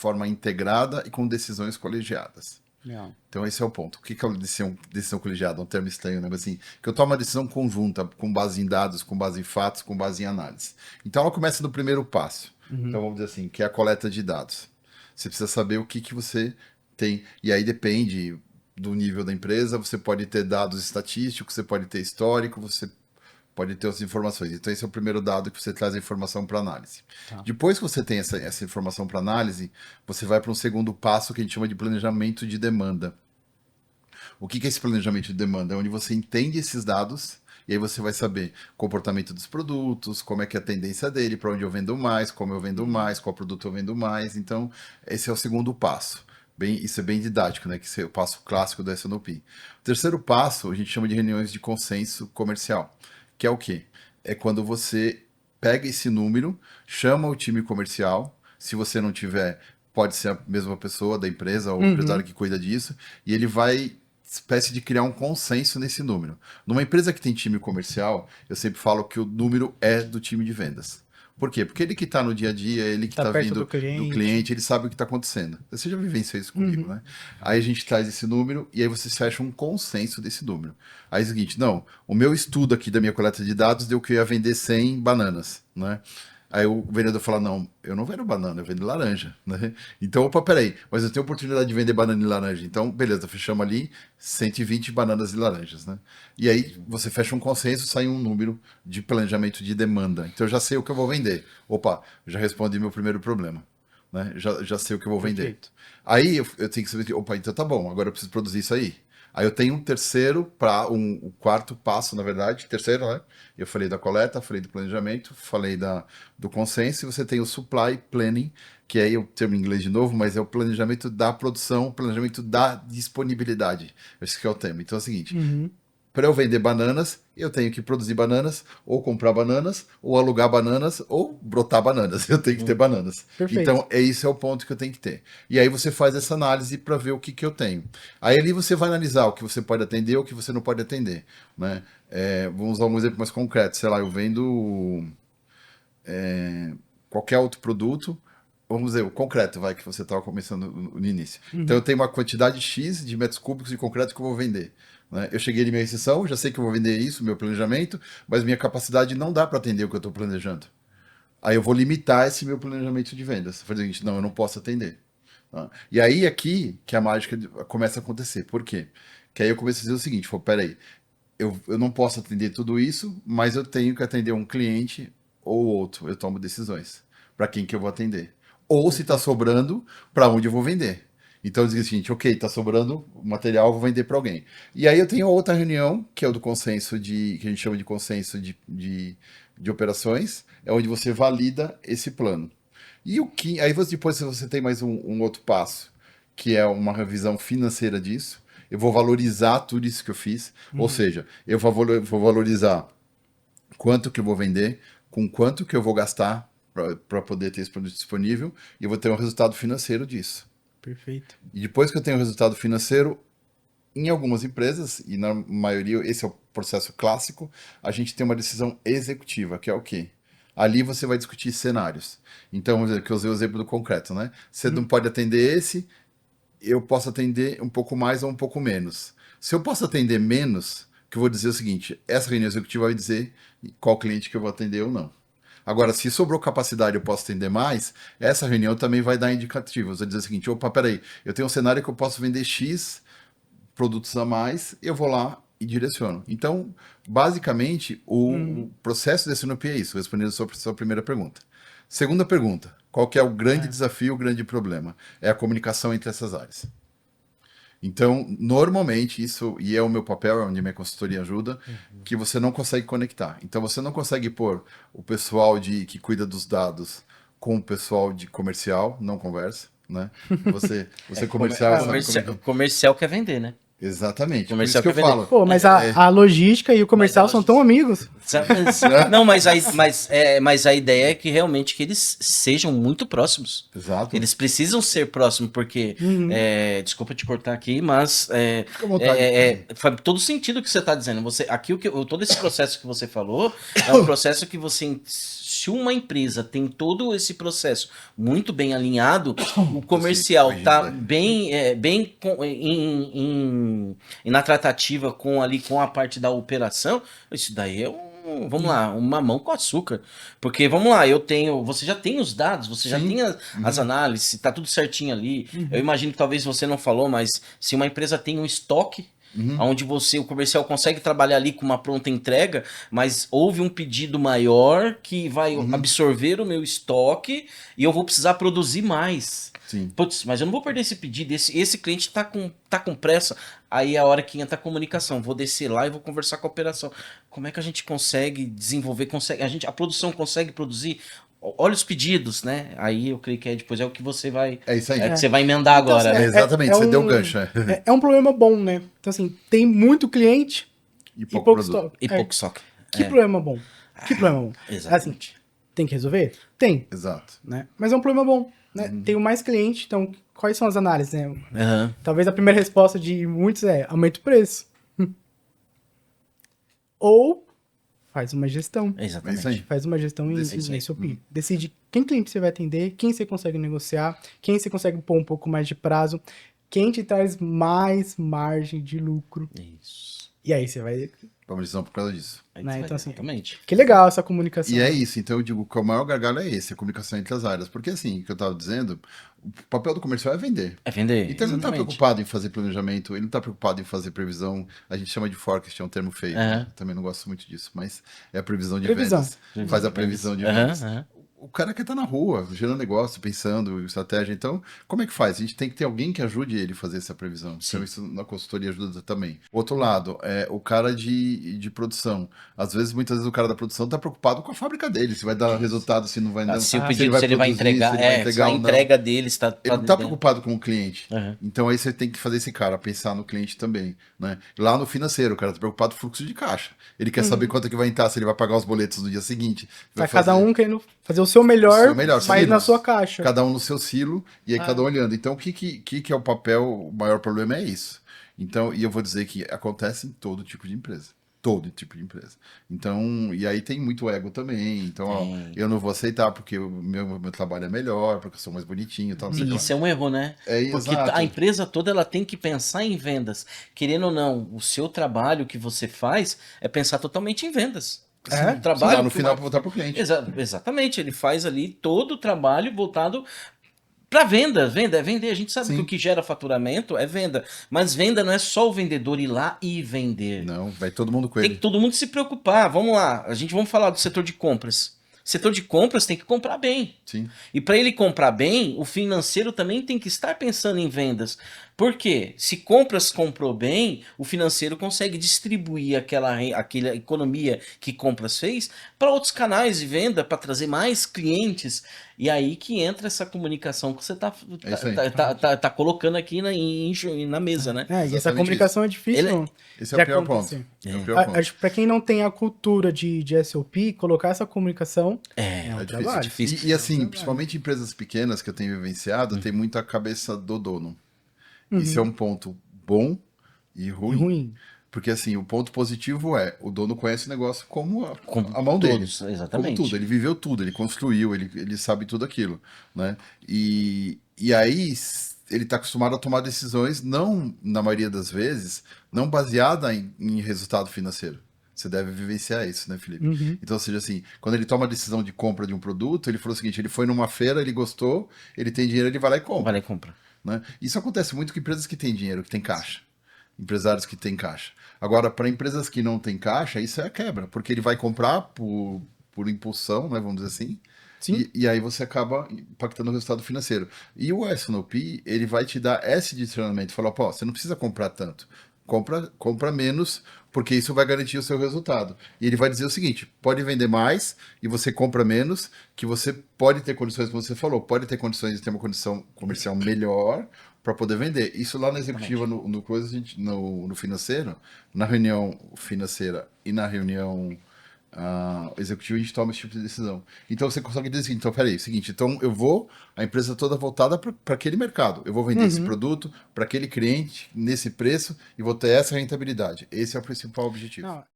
forma integrada e com decisões colegiadas. Não. Então esse é o ponto. O que é uma decisão colegiada? Um termo estranho, né? Mas assim, que eu tomo uma decisão conjunta, com base em dados, com base em fatos, com base em análise. Então ela começa no primeiro passo. Então vamos dizer assim, que é a coleta de dados. Você precisa saber o que você tem. E aí depende do nível da empresa, você pode ter dados estatísticos, você pode ter histórico, você pode ter outras informações. Então esse é o primeiro dado que você traz a informação para análise. Tá. Depois que você tem essa informação para análise, você vai para um segundo passo que a gente chama de planejamento de demanda. O que é esse planejamento de demanda? É onde você entende esses dados e aí você vai saber o comportamento dos produtos, como é que é a tendência dele, para onde eu vendo mais, como eu vendo mais, qual produto eu vendo mais. Então, esse é o segundo passo. Isso é bem didático, né? Que esse é o passo clássico da S&OP. O terceiro passo, a gente chama de reuniões de consenso comercial, que é o quê? É quando você pega esse número, chama o time comercial, se você não tiver, pode ser a mesma pessoa da empresa ou o empresário que cuida disso, e ele vai espécie de criar um consenso nesse número. Numa empresa que tem time comercial, eu sempre falo que o número é do time de vendas. Por quê? Porque ele que está no dia a dia, ele que está perto vindo do cliente. do cliente, ele sabe o que está acontecendo. Você já vivenciou isso comigo, né? Aí a gente traz esse número e aí você fecha um consenso desse número. Aí é o seguinte, não, o meu estudo aqui da minha coleta de dados deu que eu ia vender 100 bananas, né? Aí o vendedor fala, não, eu não vendo banana, eu vendo laranja, né? Então, opa, peraí, mas eu tenho oportunidade de vender banana e laranja. Então, beleza, fechamos ali 120 bananas e laranjas, né? E aí você fecha um consenso, sai um número de planejamento de demanda. Então, eu já sei o que eu vou vender. Opa, já respondi meu primeiro problema, né? Já sei o que eu vou vender. Perfeito. Aí eu tenho que saber, opa, então tá bom, agora eu preciso produzir isso aí. Aí eu tenho um terceiro para o quarto passo, na verdade, terceiro, né? Eu falei da coleta, falei do planejamento, falei do consenso, e você tem o supply planning, que aí é o termo em inglês de novo, mas é o planejamento da produção, o planejamento da disponibilidade. Esse que é o tema. Então é o seguinte, para eu vender bananas, eu tenho que produzir bananas, ou comprar bananas, ou alugar bananas, ou brotar bananas. Eu tenho que ter bananas. Perfeito. Então, esse é o ponto que eu tenho que ter. E aí você faz essa análise para ver o que eu tenho. Aí ali você vai analisar o que você pode atender, o que você não pode atender. Né? Vamos usar um exemplo mais concreto. Sei lá, eu vendo qualquer outro produto, vamos dizer, o concreto, vai, que você estava começando no início. Então eu tenho uma quantidade X de metros cúbicos de concreto que eu vou vender. Né? Eu cheguei na minha recessão, já sei que eu vou vender isso, meu planejamento, mas minha capacidade não dá para atender o que eu estou planejando. Aí eu vou limitar esse meu planejamento de vendas. Fazer o seguinte, não, eu não posso atender. Tá? E aí aqui que a mágica começa a acontecer. Por quê? Que aí eu começo a dizer o seguinte, peraí, eu não posso atender tudo isso, mas eu tenho que atender um cliente ou outro. Eu tomo decisões. Para quem que eu vou atender. Ou se está sobrando, para onde eu vou vender. Então eu digo o seguinte, ok, está sobrando material, eu vou vender para alguém. E aí eu tenho outra reunião, que é o do consenso que a gente chama de consenso de operações, é onde você valida esse plano. E aí depois você tem mais um outro passo, que é uma revisão financeira disso. Eu vou valorizar tudo isso que eu fiz. Ou seja, eu vou valorizar quanto que eu vou vender, com quanto que eu vou gastar para poder ter esse produto disponível, e eu vou ter um resultado financeiro disso. Perfeito. E depois que eu tenho o resultado financeiro, em algumas empresas, e na maioria esse é o processo clássico, a gente tem uma decisão executiva, que é o quê? Ali você vai discutir cenários. Então, vamos dizer que eu usei o exemplo do concreto, né? Você não pode atender esse, eu posso atender um pouco mais ou um pouco menos. Se eu posso atender menos, que eu vou dizer o seguinte, essa reunião executiva vai dizer qual cliente que eu vou atender ou não. Agora, se sobrou capacidade, eu posso atender mais, essa reunião também vai dar indicativos. Vai dizer o seguinte, opa, peraí, eu tenho um cenário que eu posso vender X produtos a mais, eu vou lá e direciono. Então, basicamente, o processo desse NLP é isso, respondendo a sua primeira pergunta. Segunda pergunta, qual que é o grande desafio, o grande problema? É a comunicação entre essas áreas. Então, normalmente, isso, e é o meu papel, é onde a minha consultoria ajuda, que você não consegue conectar. Então, você não consegue pôr o pessoal que cuida dos dados com o pessoal de comercial, não conversa, né? Você comercial, sabe como é que... Comercial quer vender, né? Exatamente, por Comercial isso que eu quer vender. falo. Pô, mas a logística e o comercial Mas são tão amigos. Não, mas a ideia é que realmente que eles sejam muito próximos. Exato. Eles precisam ser próximos, porque, desculpa te cortar aqui, mas Fica à vontade. faz todo sentido o que você está dizendo. Todo esse processo que você falou é um processo que você se uma empresa tem todo esse processo muito bem alinhado, o comercial tá bem na tratativa com a parte da operação, isso daí é vamos lá, um mamão com açúcar. Porque, vamos lá, você já tem os dados, você já tem as análises, tá tudo certinho ali. Eu imagino que talvez você não falou, mas se uma empresa tem um estoque, onde o comercial consegue trabalhar ali com uma pronta entrega, mas houve um pedido maior que vai absorver o meu estoque e eu vou precisar produzir mais. Sim. Putz, mas eu não vou perder esse pedido, esse cliente tá com pressa. Aí é a hora que entra a comunicação, vou descer lá e vou conversar com a operação. Como é que a gente consegue desenvolver, a produção consegue produzir? Olha os pedidos, né? Aí eu creio que depois é o que você vai. É isso aí. É que você vai emendar agora, assim, né? Exatamente, você deu um gancho. É um problema bom, né? Então, assim, tem muito cliente E e pouco pouco produto. estoque. E pouco estoque. Que problema bom. Que problema bom. Exatamente. Assim, tem que resolver? Tem, Exato. né? Mas é um problema bom, né? Tenho mais cliente, então quais são as análises, né? Aham. Talvez a primeira resposta de muitos é aumenta o preço. Ou faz uma gestão. É isso Exatamente. aí. Faz uma gestão Decide. em SOP. Decide quem cliente você vai atender, quem você consegue negociar, quem você consegue pôr um pouco mais de prazo, quem te traz mais margem de lucro. Isso. E aí você vai... Vamos decisão por causa disso. Aí Né, você vai- então, assim, exatamente. Que legal essa comunicação. E é isso, então eu digo que o maior gargalo é esse, a comunicação entre as áreas. Porque assim, o que eu estava dizendo, o papel do comercial é vender. É vender. Então ele não está exatamente. preocupado em fazer planejamento, ele não está preocupado em fazer previsão. A gente chama de forecast, é um termo feio. Né? Também não gosto muito disso, mas é a previsão de Previsão. vendas. Faz a previsão de Aham, vendas. aham. O cara quer estar na rua, gerando negócio, pensando em estratégia. Então, como é que faz? A gente tem que ter alguém que ajude ele a fazer essa previsão. Então, isso na consultoria ajuda também. Outro lado, é o cara de produção. Às vezes, muitas vezes, o cara da produção está preocupado com a fábrica dele, se vai dar resultado, se não vai dar. Se o pedido, se ele vai produzir, entregar, se ele vai entregar a ou não. entrega dele está. Ele não está preocupado com o cliente. Aham. Então aí você tem que fazer esse cara pensar no cliente também. Né? Lá no financeiro, o cara está preocupado com o fluxo de caixa. Ele quer saber quanto é que vai entrar, se ele vai pagar os boletos no dia seguinte. Vai cada um querendo fazer o seu melhor, mas sim, na sua caixa. Cada um no seu silo e aí cada um olhando. Então o que é o papel? O maior problema é isso. Então, e eu vou dizer que acontece em todo tipo de empresa. Todo tipo de empresa. Então, e aí tem muito ego também. Então, ó, eu não vou aceitar porque o meu trabalho é melhor, porque eu sou mais bonitinho e tal. Não sei o que lá. Isso é um erro, né? É, Porque exato. a empresa toda ela tem que pensar em vendas. Querendo ou não, o seu trabalho que você faz é pensar totalmente em vendas. É? O trabalho Lá no final para voltar para o cliente. Exatamente, ele faz ali todo o trabalho voltado para venda. Venda é vender. A gente sabe Sim. que o que gera faturamento é venda. Mas venda não é só o vendedor ir lá e vender. Não, vai todo mundo com Tem ele. que todo mundo se preocupar. Vamos lá, vamos falar do setor de compras. O setor de compras tem que comprar bem. Sim. E para ele comprar bem, o financeiro também tem que estar pensando em vendas. Por quê? Se compras comprou bem, o financeiro consegue distribuir aquela economia que compras fez para outros canais de venda, para trazer mais clientes. E aí que entra essa comunicação que você tá colocando aqui na mesa, né? E essa Exatamente comunicação é difícil. Esse é o pior acontecer. ponto. É o pior ponto. Acho que pra quem não tem a cultura de SOP, colocar essa comunicação É um difícil. trabalho. difícil. E assim, principalmente empresas pequenas que eu tenho vivenciado, tem muita cabeça do dono. Isso é um ponto bom e ruim. Ruim. Porque assim, o ponto positivo é, o dono conhece o negócio como Como a mão todos, dele. exatamente. Como tudo, ele viveu tudo, ele construiu, ele sabe tudo aquilo, né? E aí ele está acostumado a tomar decisões, não, na maioria das vezes, não baseada em resultado financeiro. Você deve vivenciar isso, né, Felipe? Então, ou seja, assim, quando ele toma a decisão de compra de um produto, ele falou o seguinte, ele foi numa feira, ele gostou, ele tem dinheiro, ele vai lá e compra. Vai lá e compra. Né? Isso acontece muito com empresas que têm dinheiro, que têm caixa. Empresários que têm caixa. Agora, para empresas que não têm caixa, isso é a quebra, porque ele vai comprar por impulsão, né, vamos dizer assim, Sim. e aí você acaba impactando o resultado financeiro. E o S&OP, ele vai te dar esse direcionamento, falar, pô, você não precisa comprar tanto, compra menos, porque isso vai garantir o seu resultado. E ele vai dizer o seguinte, pode vender mais e você compra menos, que você pode ter condições, como você falou, pode ter condições de ter uma condição comercial melhor para poder vender. Isso lá na executiva, no financeiro, na reunião financeira e na reunião executiva, a gente toma esse tipo de decisão. Então você consegue dizer assim, então peraí, seguinte, então a empresa toda voltada para aquele mercado. Eu vou vender esse produto para aquele cliente, nesse preço, e vou ter essa rentabilidade. Esse é o principal objetivo. Não,